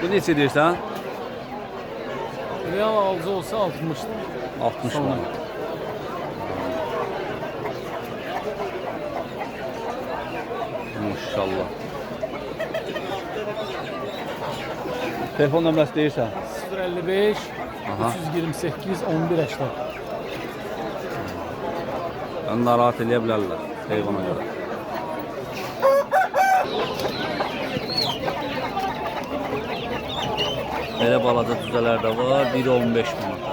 Bu neçə deyirsən? Real alıcı olsa 60. 60 manat. Maşallah. Telefon nömrəsi deyirsən? 055 Aha. 328 11 80. Yani narahat eləyə bilərlər heyvana görə. Belə balaca düzələr də var, biri 15 manata.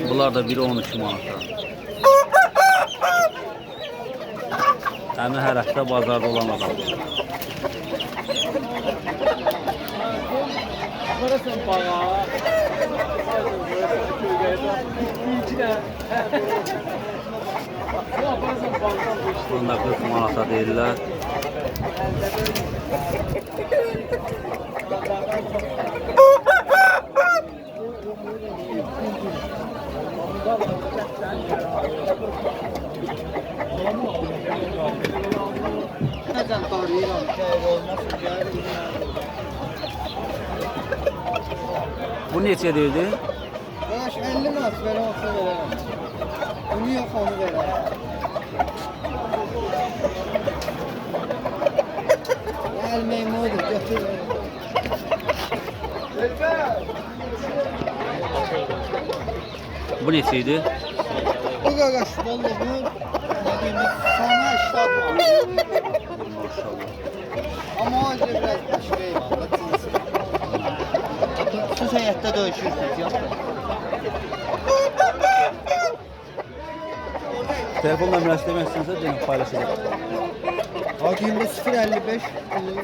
Bunlar da biri 12 manata. Həmin hər həftə bazarda olan adam. Aparasın bağa. Bunda 40 manata deyirlər. Neden tarihim şehir olmasın yani. Bu neçə deyildi? Baş 50 manat verəm olsa verərəm. Bunu yox onu verərəm. Gel Meymudur götür. Bu neçə idi? Bu qaqaş vallahi bu ne diyeyim sana iştah var. Maşallah. Ama o yüzden biraz başka eyvallah. Siz həyətdə döyüşürsünüz yapma. Telefon nömrəsi demək istəyirsə deyin, paylaşacaq. Adıyımda 055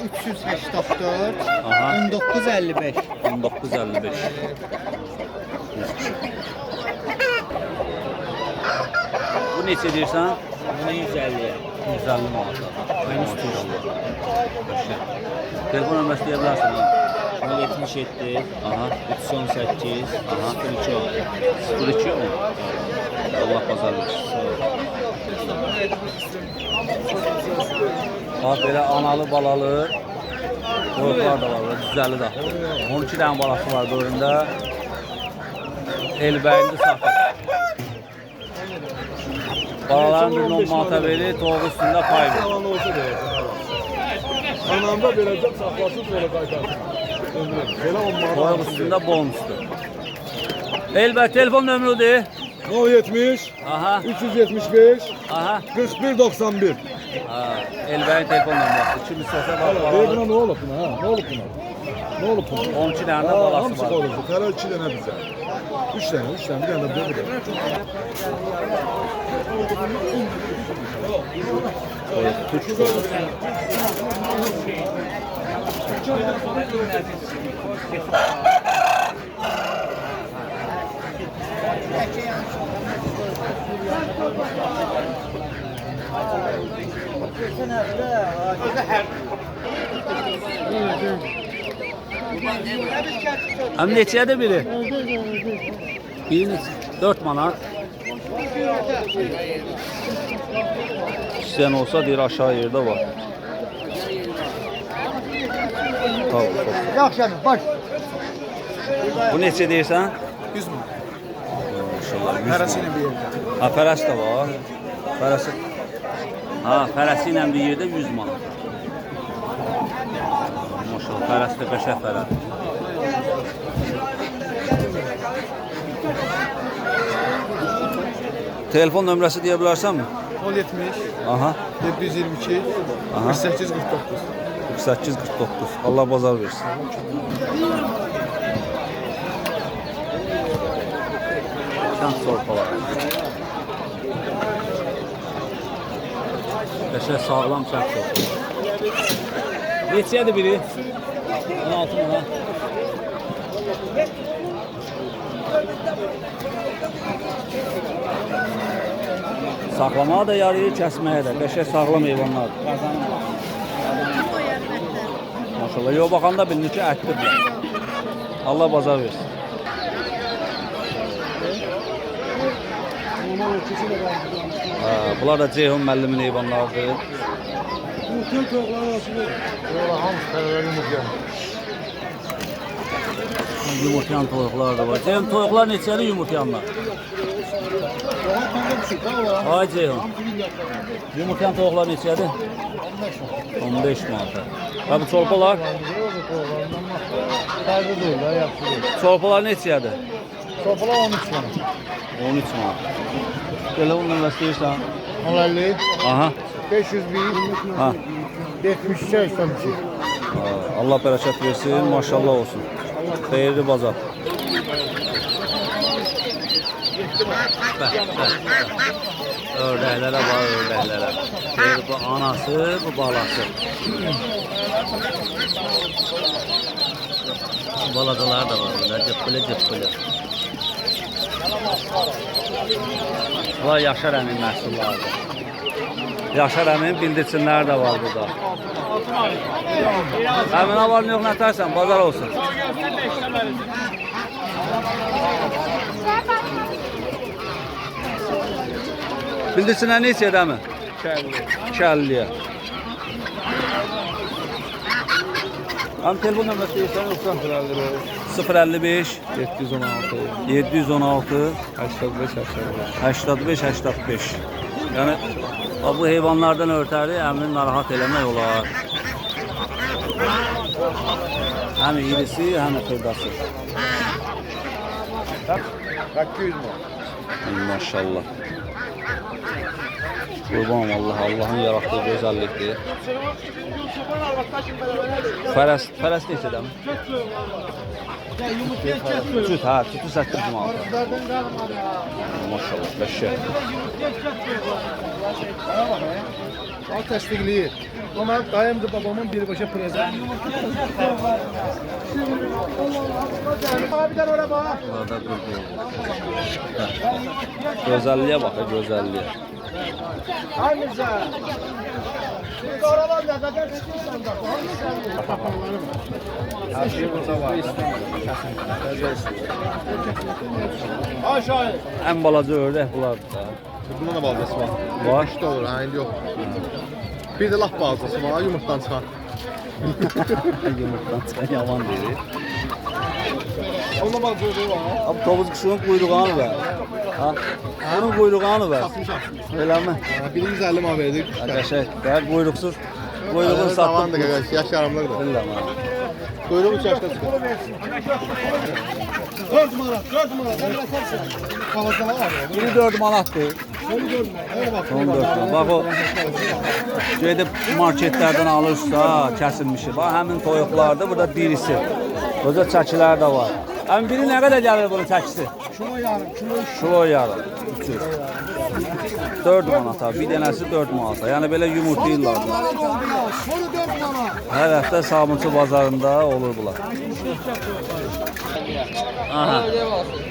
384 Aha. 1955. 1955. Bu neçə deyirsən? 150'ye. 150 manat. Maşallah. Telefon nömrəsi deyə bilərsən ha? 077 Aha. 318 Aha. 02 02 10. Allah bazar versin. Bax belə analı balalı qoyuqlar da var, düzəli də. 12 dənə balası var böyründə. Elbəyində satır. Balaların birini 10 manata verir, toğu üstündə pay verir. Alan olsa verəcəm. Anamda verəcəm, saxlasın sonra qaytarsın. Belə 10 manat. Toğu üstündə bonusdur. Elbət telefon nömrədir. 070 Aha, 375 aha. 41 91. Ha, Elbəyin telefon nömrəsi. Kim istəsə bax. Buna ne olub buna ha? Ne olub buna? Ne olub buna? 12 dənə də balası Hamısı var. qoyuldu. Tələ 2 dənə bizə. 3 dənə, bir dənə də bu. Türk qoyuq. Həm neçədir biri? Biri 4 manat. İstəyən olsa deyir aşağı yerdə var. Tamam. Yaxşı baş. Bu neçə deyirsən? 100 min. Maşallah 100 Hərəsini bir yerdə. Ha, fərəs də var. Fərəsi. Ha, fərəsi ilə bir yerdə 100 manat. Maşallah, fərəsi də qəşəng fərəs. Telefon nömrəsi deyə bilərsənmi? 070 Aha, 722 aha. 48 49. 48-49. Allah bazar versin. Kənd sorpaları. Qəşəng sağlam kənd sorpaları. Neçədir biri? 16 manat. Saxlamağa da yarayır, kəsməyə də. Qəşəng sağlam heyvanlardır. Maşallah, yox baxanda bilinir ki, ətlidir. Allah bazar versin. Ona ölçüsü de var. Bunlar da Ceyhun müəllimin heyvanlarıdır. Muhtel tavuklar arasında. Yola hamısı tərəvəli yumurtlayan. Yumurtlayan toyuqlar da var. Ceyhun toyuqlar neçədir yumurtlayanlar? Daha tane bir şey daha var. Ay Ceyhun. Yumurtlayan toyuqlar neçədir? 15 manata. Və bu çolpalar? Fərqi deyil, daha yaxşı deyil. Çolpalar neçədir? Sopalar 13 tane. 13 manat. Belə bununla istəyirsən? 1050, Aha. 501, Ha. 72, 82. Allah bərəkət versin, maşallah olsun. Xeyirli bazar. Ördəklərə var, ördəklərə. Bu anası, bu balası. Balacalar da var burada, cıppılı cıppılı. Bunlar Yaşar əmin məhsullardır. Yaşar əmin bildirçinlər də var burada. Əmin avarını yox nətərsən, bazar olsun. Bildirçinlər neçədir əmin? 250'ye. Əmin telefon nömrəsi deyirsən yoxsa? 055 716, 716 85, 85. 85. Yəni bu heyvanlardan ötəri əmini narahat eləmək olar. Həm irisi, həm xırdası. 800 mu? Maşallah. Qurbanım Allah, Allah'ın yarattığı gözəllikdir. Fərəs neçədə mi? Süt, hə, sütü 800 manat. Maşallah, bəşək. Al təsdiqləyir. O mənim dayımdır, babamın birbaşa prezent. Abiden oraya bak. Burada qurban. Gözəlliyə bax, gözəlliyə. Ay Mirza. Şimdi oralar ne kadar çıkıyorsan da. Her şey burada var. Aşağı. Ən balaca ördək bunlardır da. Bundan da balcası var. Var. İşte olur, ha indi yok. Bir de laf balcası var, yumurttan çıkan. Yumurtdan çıxan yaman deyir. Onda balcası var. Abi tovuz quşunun quyruğunu ver. Ha? Onun quyruğunu ver. Satmışam. Öyle mi? Biri 150 ma verdik. Qəşəng. Bəli quyruqsuz. Quyruğunu satdım. da qardaş, yaş yarımlıdır. Bilmirəm ha. Kuyruğu 3 yaşta çıkıyor. 4 manat, 4 manat. Ne bakarsan. Kavazda var. Biri 4 manatdır. Onu görme. Öyle bak. 14 manat. Bax o gedib marketlərdən alırsa, kəsilmişi. Bax həmin toyuqlardır. Burada dirisi. Qoca çəkilər də var. Həmin biri nə qədər gəlir bunun çəkisi? Kilo yarım, kilo 3. Kilo yarım. 300. 4 manat abi. Bir dənəsi 4 manat. Yəni belə yumurtlayırlar. Sonra 4 manat. Hər həftə Sabunçu bazarında olur bunlar. Aha.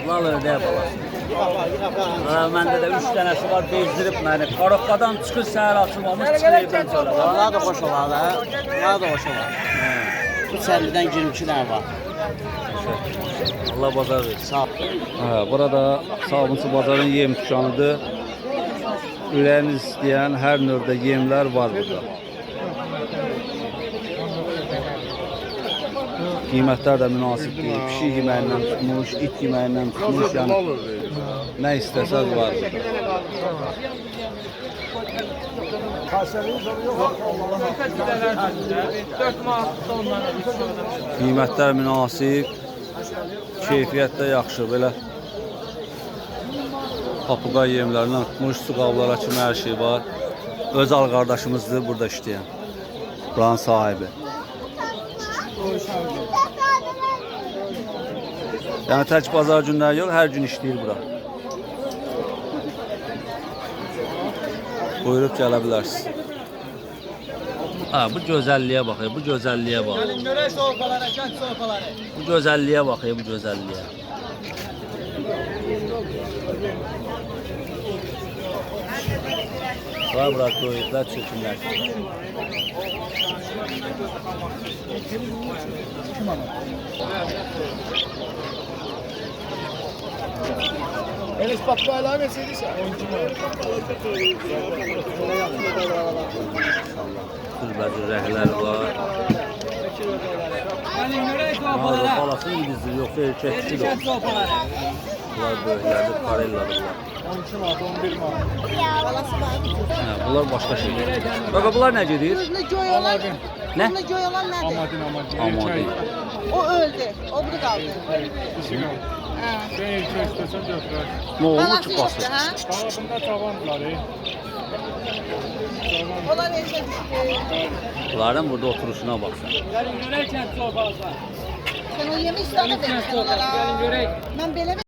Lal ördək balası. Məndə də 3 dənəsi var, bezdirib məni. Qaroqqadan çıxır, səhər açılmamış, çıxır evdən çölə. Onlar da hoş olar da. Onlar da hoş olar. Bu sərlidən 22 dənə var. Allah bazar versin. Sağ ol. Burada Sabunçu bazarın yem dükanıdır. Ürəyiniz istəyən hər növdə yemlər var burada. Qiymətlər də münasibdir. Pişik yeməyindən tutmuş, it yeməyindən tutmuş, yəni nə istəsəz var burada. Qiymətlər münasib, keyfiyyət də yaxşı, belə papuqa yemlərindən tutmuş, su qablara kimi hər şey var. Özal qardaşımızdır burada işləyən, buranın sahibi. Yəni tək bazar günləri yox, hər gün işləyir bura. Buyurub gələ bilərsiniz. Bu gözəlliyə baxın, bu gözəlliyə baxın. Bu gözəlliyə baxın, bu gözəlliyə. Var bura qoyublar, çökümlər. Enes Batı'da hala verseydi 12 manat. Türbəci rəhlər var. Mağaza balası İngilizdir, yoxsa erkəkçidir. Bunlar böyüklərdir, karelladır bunlar. 12 manat, 11 manat. Hə, bunlar başqa şeydir. Bax, bunlar nə gedir? Gözünü göy olan, Nə? gözünü göy olan nədir? Amadin. Amadin. O öldü, o biri qaldı. İşin o. Hə. Sen erkek istiyorsan götürür. Nə olur Balası ki, yoxdur, basır? hə? Kanadında tavanlar. Onlar necə düşdü? Bunların burada oturuşuna baxsan. Sən o yemək istədi verirsən onlara. Mən belə